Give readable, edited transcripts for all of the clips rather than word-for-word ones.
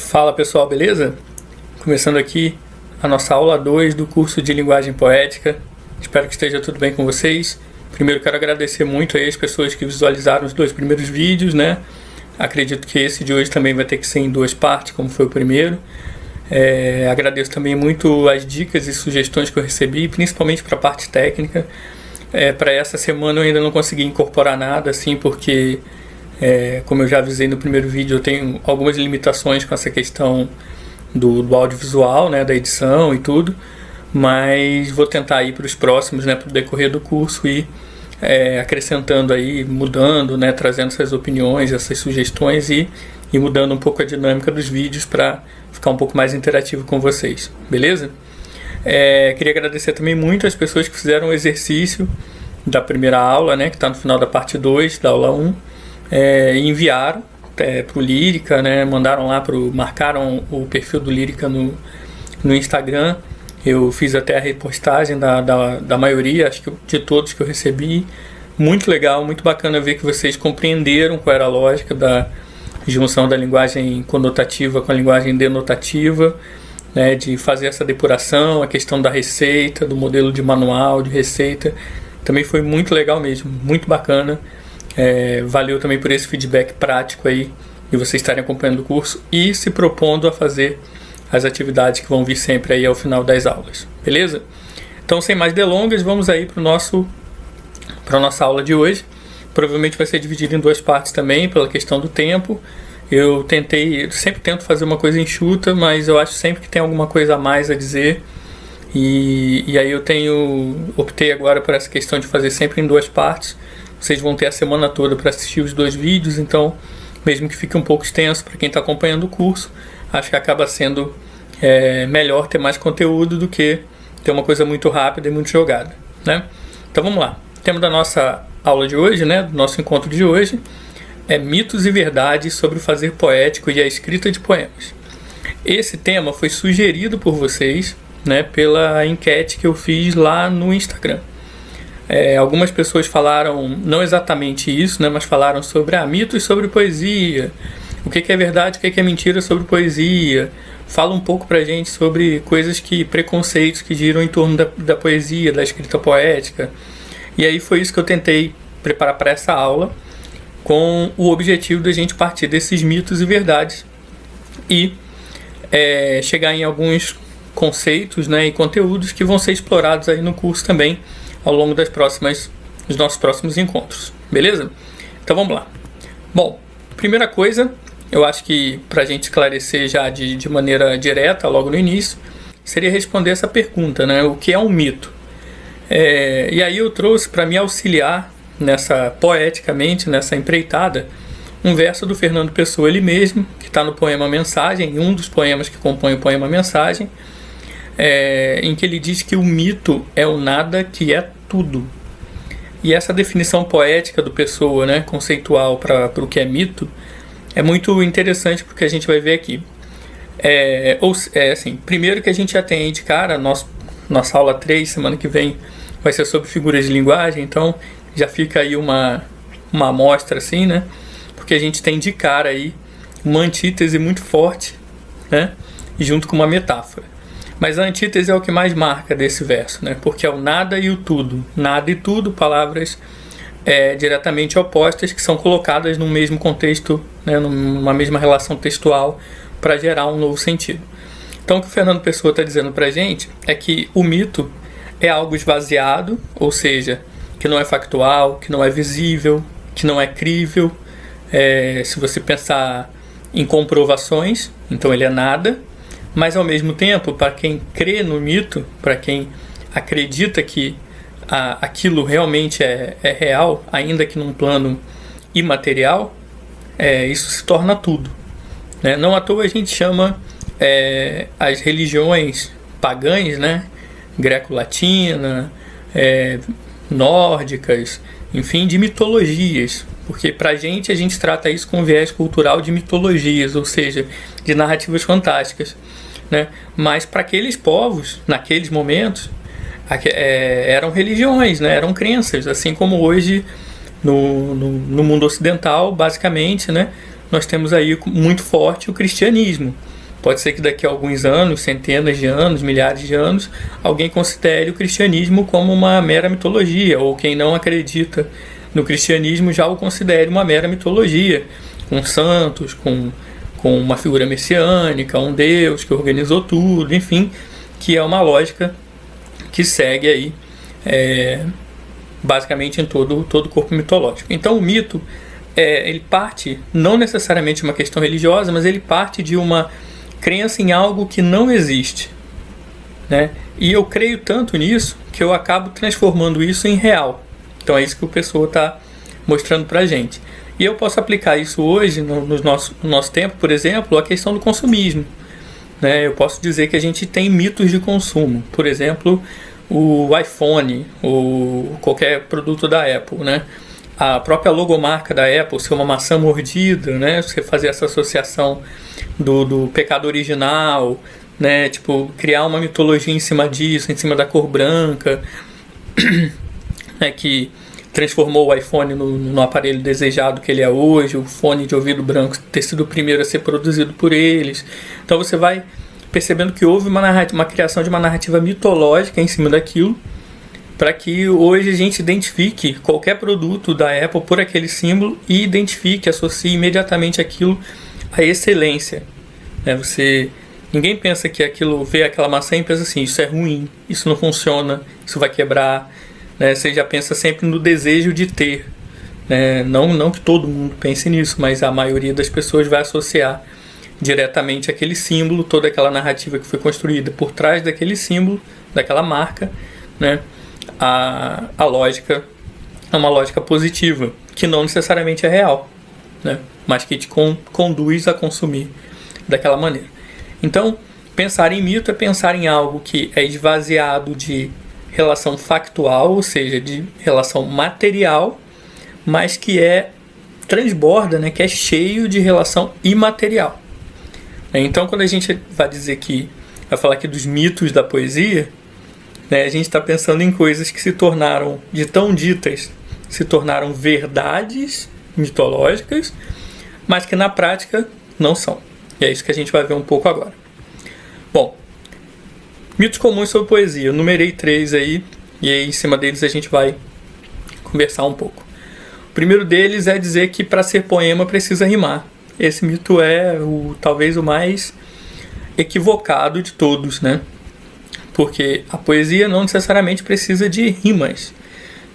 Fala pessoal, beleza? Começando aqui a nossa aula 2 do curso de Linguagem Poética. Espero que esteja tudo bem com vocês. Primeiro quero agradecer muito aí as pessoas que visualizaram os 2 primeiros vídeos, né? Acredito que esse de hoje também vai ter que ser em 2 partes, como foi o primeiro. Agradeço também muito as dicas e sugestões que eu recebi, principalmente para a parte técnica. Para essa semana eu ainda não consegui incorporar nada, assim, porque... como eu já avisei no primeiro vídeo, eu tenho algumas limitações com essa questão do audiovisual, né, da edição e tudo, mas vou tentar ir para os próximos, né, para o decorrer do curso e acrescentando aí, mudando, né, trazendo essas opiniões, essas sugestões e mudando um pouco a dinâmica dos vídeos para ficar um pouco mais interativo com vocês, beleza? Queria agradecer também muito as pessoas que fizeram o exercício da primeira aula, né, que está no final da parte 2 da aula 1. Enviaram para o Lírica, né? Marcaram o perfil do Lírica no Instagram. Eu fiz até a repostagem da maioria, acho que de todos que eu recebi. Muito legal, muito bacana ver que vocês compreenderam qual era a lógica da junção da linguagem conotativa com a linguagem denotativa, né? De fazer essa depuração, a questão da receita, do modelo de manual de receita. Também foi muito legal mesmo, muito bacana. Valeu também por esse feedback prático aí de vocês estarem acompanhando o curso e se propondo a fazer as atividades que vão vir sempre aí ao final das aulas, beleza? Então, sem mais delongas, vamos aí para a nossa aula de hoje. Provavelmente vai ser dividido em 2 partes também, pela questão do tempo. Eu sempre tento fazer uma coisa enxuta, mas eu acho sempre que tem alguma coisa a mais a dizer. E aí optei agora por essa questão de fazer sempre em 2 partes. Vocês vão ter a semana toda para assistir os 2 vídeos, então, mesmo que fique um pouco extenso para quem está acompanhando o curso, acho que acaba sendo melhor ter mais conteúdo do que ter uma coisa muito rápida e muito jogada, né? Então vamos lá. O tema da nossa aula de hoje, né, do nosso encontro de hoje, é mitos e verdades sobre o fazer poético e a escrita de poemas. Esse tema foi sugerido por vocês, né, pela enquete que eu fiz lá no Instagram. Algumas pessoas falaram, não exatamente isso, né, mas falaram sobre mitos sobre poesia, o que é verdade, o que é mentira sobre poesia. Fala um pouco pra gente sobre preconceitos que giram em torno da poesia, da escrita poética. E aí foi isso que eu tentei preparar para essa aula, com o objetivo da gente partir desses mitos e verdades e chegar em alguns conceitos, né, e conteúdos que vão ser explorados aí no curso também, ao longo dos nossos próximos encontros, beleza? Então vamos lá. Bom, primeira coisa, eu acho que para a gente esclarecer já de maneira direta, logo no início, seria responder essa pergunta, né? O que é um mito? E aí eu trouxe para me auxiliar poeticamente nessa empreitada, um verso do Fernando Pessoa, ele mesmo, que está no poema Mensagem, um dos poemas que compõe o poema Mensagem, em que ele diz que o mito é o nada que é tudo. E essa definição poética do Pessoa, né, conceitual para o que é mito, é muito interessante porque a gente vai ver aqui. Assim, primeiro que a gente já tem aí de cara, nossa aula 3, semana que vem, vai ser sobre figuras de linguagem, então já fica aí uma amostra assim, né, porque a gente tem de cara aí uma antítese muito forte, né, junto com uma metáfora. Mas a antítese é o que mais marca desse verso, né? Porque é o nada e o tudo. Nada e tudo, palavras diretamente opostas que são colocadas no mesmo contexto, né? Numa mesma relação textual para gerar um novo sentido. Então o que o Fernando Pessoa está dizendo para a gente é que o mito é algo esvaziado, ou seja, que não é factual, que não é visível, que não é crível. Se você pensar em comprovações, então ele é nada. Mas ao mesmo tempo, para quem crê no mito, para quem acredita que aquilo realmente é real, ainda que num plano imaterial, isso se torna tudo, né? Não à toa a gente chama as religiões pagãs, né? Greco-latina, nórdicas, enfim, de mitologias, porque pra a gente trata isso com viés cultural de mitologias, ou seja, de narrativas fantásticas, né? Mas para aqueles povos, naqueles momentos, eram religiões, né? Eram crenças, assim como hoje no mundo ocidental, basicamente, né? Nós temos aí muito forte o cristianismo. Pode ser que daqui a alguns anos, centenas de anos, milhares de anos, alguém considere o cristianismo como uma mera mitologia, ou quem não acredita no cristianismo já o considere uma mera mitologia, com santos, com uma figura messiânica, um Deus que organizou tudo, enfim, que é uma lógica que segue aí basicamente em todo o corpo mitológico. Então o mito, ele parte não necessariamente de uma questão religiosa, mas ele parte de uma crença em algo que não existe, né? E eu creio tanto nisso que eu acabo transformando isso em real. Então é isso que o Pessoa está mostrando pra gente. E eu posso aplicar isso hoje no nosso tempo, por exemplo, a questão do consumismo, né? Eu posso dizer que a gente tem mitos de consumo, por exemplo, o iPhone ou qualquer produto da Apple, né? A própria logomarca da Apple ser uma maçã mordida, né? Você fazer essa associação do pecado original, né? Tipo, criar uma mitologia em cima disso, em cima da cor branca, né? Que transformou o iPhone no aparelho desejado que ele é hoje, o fone de ouvido branco ter sido o primeiro a ser produzido por eles. Então você vai percebendo que houve uma criação de uma narrativa mitológica em cima daquilo, para que hoje a gente identifique qualquer produto da Apple por aquele símbolo e identifique, associe imediatamente aquilo à excelência, né? Ninguém pensa que aquilo, vê aquela maçã e pensa assim, isso é ruim, isso não funciona, isso vai quebrar, né? Você já pensa sempre no desejo de ter, né? Não que todo mundo pense nisso, mas a maioria das pessoas vai associar diretamente aquele símbolo, toda aquela narrativa que foi construída por trás daquele símbolo, daquela marca, né? A lógica é uma lógica positiva, que não necessariamente é real, né? Mas que te conduz a consumir daquela maneira. Então, pensar em mito é pensar em algo que é esvaziado de relação factual, ou seja, de relação material, mas que transborda, né? Que é cheio de relação imaterial. Então, quando a gente vai falar aqui dos mitos da poesia, né, a gente está pensando em coisas que se tornaram, de tão ditas, se tornaram verdades mitológicas, mas que na prática não são. E é isso que a gente vai ver um pouco agora. Bom, mitos comuns sobre poesia. Eu numerei 3 aí, e aí em cima deles a gente vai conversar um pouco. O primeiro deles é dizer que para ser poema precisa rimar. Esse mito é talvez o mais equivocado de todos, né? Porque a poesia não necessariamente precisa de rimas,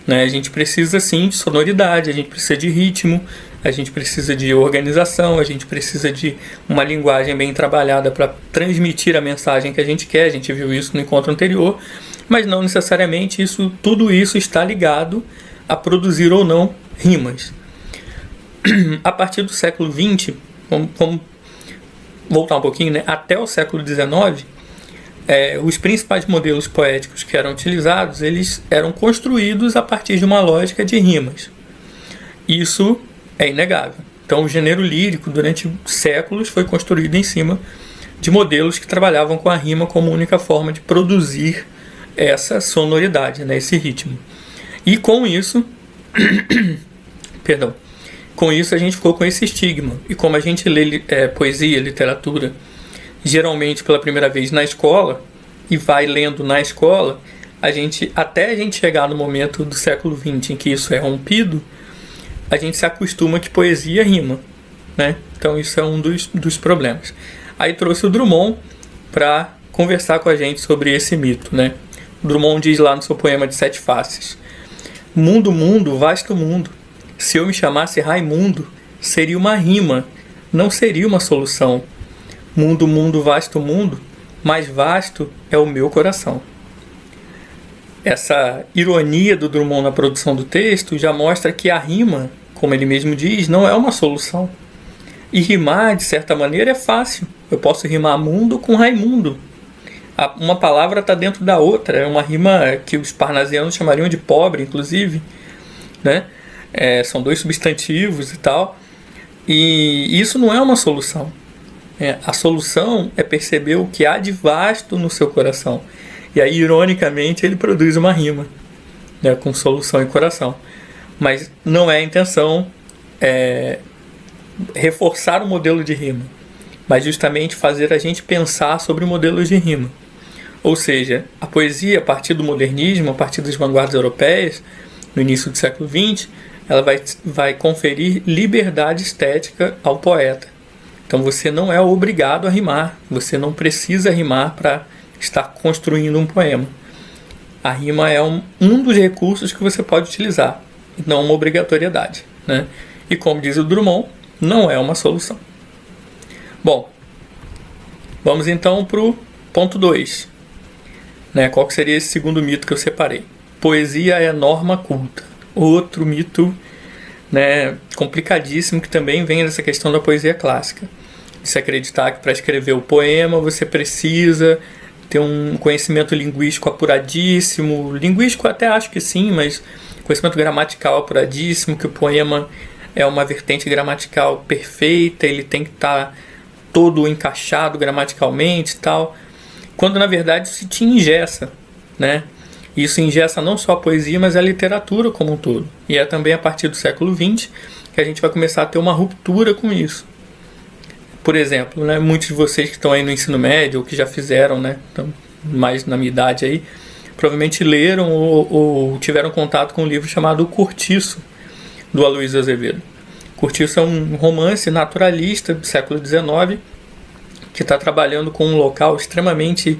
né? A gente precisa sim de sonoridade, a gente precisa de ritmo, a gente precisa de organização, a gente precisa de uma linguagem bem trabalhada para transmitir a mensagem que a gente quer. A gente viu isso no encontro anterior, mas não necessariamente tudo isso está ligado a produzir ou não rimas. A partir do século XX, vamos voltar um pouquinho, né? Até o século XIX, os principais modelos poéticos que eram utilizados, eles eram construídos a partir de uma lógica de rimas. Isso é inegável. Então o gênero lírico, durante séculos, foi construído em cima de modelos que trabalhavam com a rima como única forma de produzir essa sonoridade, né? Esse ritmo. E com isso... perdão. Com isso a gente ficou com esse estigma. E como a gente lê poesia, literatura, geralmente pela primeira vez na escola, e vai lendo na escola, até a gente chegar no momento do século XX em que isso é rompido, a gente se acostuma que poesia rima, né? Então isso é um dos problemas. Aí trouxe o Drummond para conversar com a gente sobre esse mito, né? O Drummond diz lá no seu poema de 7 faces: mundo, mundo, vasto mundo, se eu me chamasse Raimundo, seria uma rima, não seria uma solução. Mundo, mundo, vasto mundo, mais vasto é o meu coração. Essa ironia do Drummond na produção do texto já mostra que a rima, como ele mesmo diz, não é uma solução. E rimar, de certa maneira, é fácil. Eu posso rimar mundo com Raimundo. Uma palavra está dentro da outra. É uma rima que os parnasianos chamariam de pobre, inclusive, né? São 2 substantivos e tal. E isso não é uma solução. A solução é perceber o que há de vasto no seu coração. E aí, ironicamente, ele produz uma rima, né, com solução e coração. Mas não é a intenção reforçar o modelo de rima, mas justamente fazer a gente pensar sobre modelos de rima. Ou seja, a poesia, a partir do modernismo, a partir das vanguardas europeias, no início do século XX, ela vai conferir liberdade estética ao poeta. Então você não é obrigado a rimar, você não precisa rimar para estar construindo um poema. A rima é um dos recursos que você pode utilizar, não uma obrigatoriedade, né? E como diz o Drummond, não é uma solução. Bom, vamos então para o ponto 2. Né? Qual que seria esse segundo mito que eu separei? Poesia é norma culta. Outro mito, né, complicadíssimo, que também vem dessa questão da poesia clássica. De se acreditar que para escrever o poema você precisa ter um conhecimento linguístico apuradíssimo. Linguístico até acho que sim, mas conhecimento gramatical apuradíssimo, que o poema é uma vertente gramatical perfeita, ele tem que estar todo encaixado gramaticalmente e tal. Quando na verdade se te engessa, né? Isso engessa não só a poesia, mas a literatura como um todo. E é também a partir do século XX que a gente vai começar a ter uma ruptura com isso. Por exemplo, né, muitos de vocês que estão aí no ensino médio, ou que já fizeram, né, estão mais na minha idade aí, provavelmente leram ou tiveram contato com um livro chamado O Cortiço, do Aloysio Azevedo. Cortiço é um romance naturalista do século XIX, que está trabalhando com um local extremamente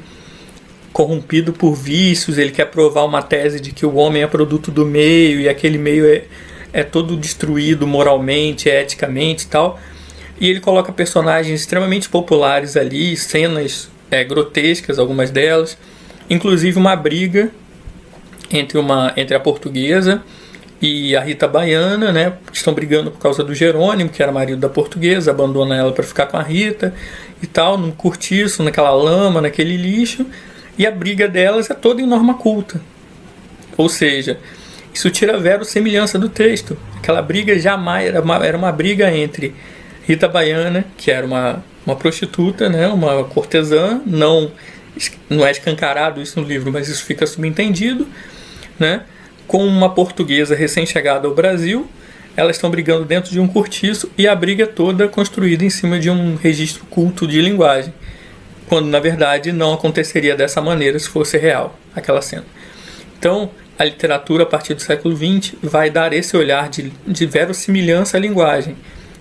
corrompido por vícios. Ele quer provar uma tese de que o homem é produto do meio, e aquele meio é todo destruído moralmente, eticamente e tal. E ele coloca personagens extremamente populares ali, cenas grotescas, algumas delas, inclusive uma briga entre a portuguesa e a Rita Baiana, né, que estão brigando por causa do Jerônimo, que era marido da portuguesa, abandona ela para ficar com a Rita e tal, num cortiço, naquela lama, naquele lixo, e a briga delas é toda em norma culta. Ou seja, isso tira a verossimilhança do texto. Aquela briga jamais era uma briga entre Rita Baiana, que era uma prostituta, né, uma cortesã, não é escancarado isso no livro, mas isso fica subentendido, né, com uma portuguesa recém-chegada ao Brasil. Elas estão brigando dentro de um cortiço, e a briga toda construída em cima de um registro culto de linguagem, quando na verdade não aconteceria dessa maneira se fosse real aquela cena. Então a literatura a partir do século XX vai dar esse olhar de verossimilhança à linguagem,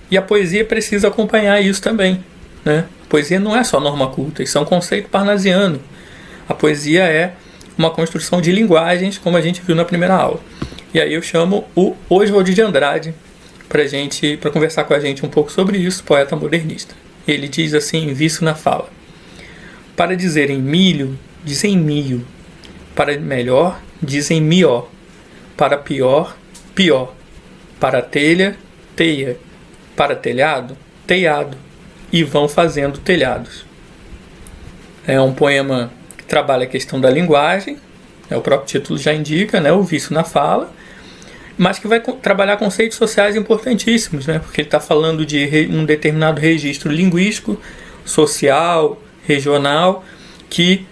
e a poesia precisa acompanhar isso também, né? A poesia não é só norma culta, isso é um conceito parnasiano. A poesia é uma construção de linguagens, como a gente viu na primeira aula. E aí eu chamo o Oswald de Andrade para conversar com a gente um pouco sobre isso, poeta modernista. Ele diz assim, vício na fala: para dizerem milho, dizem mio. Para melhor, dizem mió. Para pior, pior. Para telha, teia. Para telhado, telhado. E vão fazendo telhados. É um poema que trabalha a questão da linguagem, o próprio título já indica, né, o vício na fala, mas que vai trabalhar conceitos sociais importantíssimos, né, porque ele está falando de um determinado registro linguístico, social, regional, que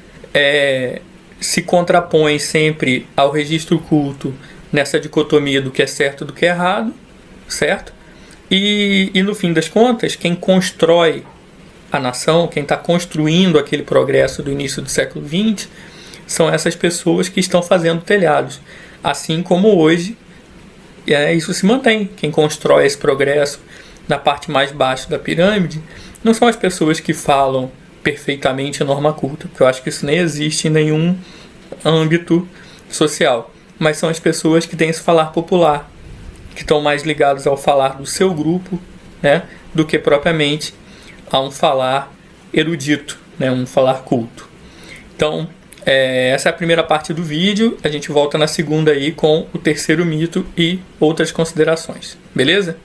se contrapõe sempre ao registro culto nessa dicotomia do que é certo e do que é errado, certo? E no fim das contas, quem constrói a nação, quem está construindo aquele progresso do início do século XX, são essas pessoas que estão fazendo telhados. Assim como hoje, isso se mantém. Quem constrói esse progresso na parte mais baixa da pirâmide não são as pessoas que falam perfeitamente a norma culta, porque eu acho que isso nem existe em nenhum âmbito social, mas são as pessoas que têm esse falar popular, que estão mais ligados ao falar do seu grupo, né, do que propriamente a um falar erudito, né, um falar culto. Então, essa é a primeira parte do vídeo. A gente volta na segunda aí com o terceiro mito e outras considerações. Beleza?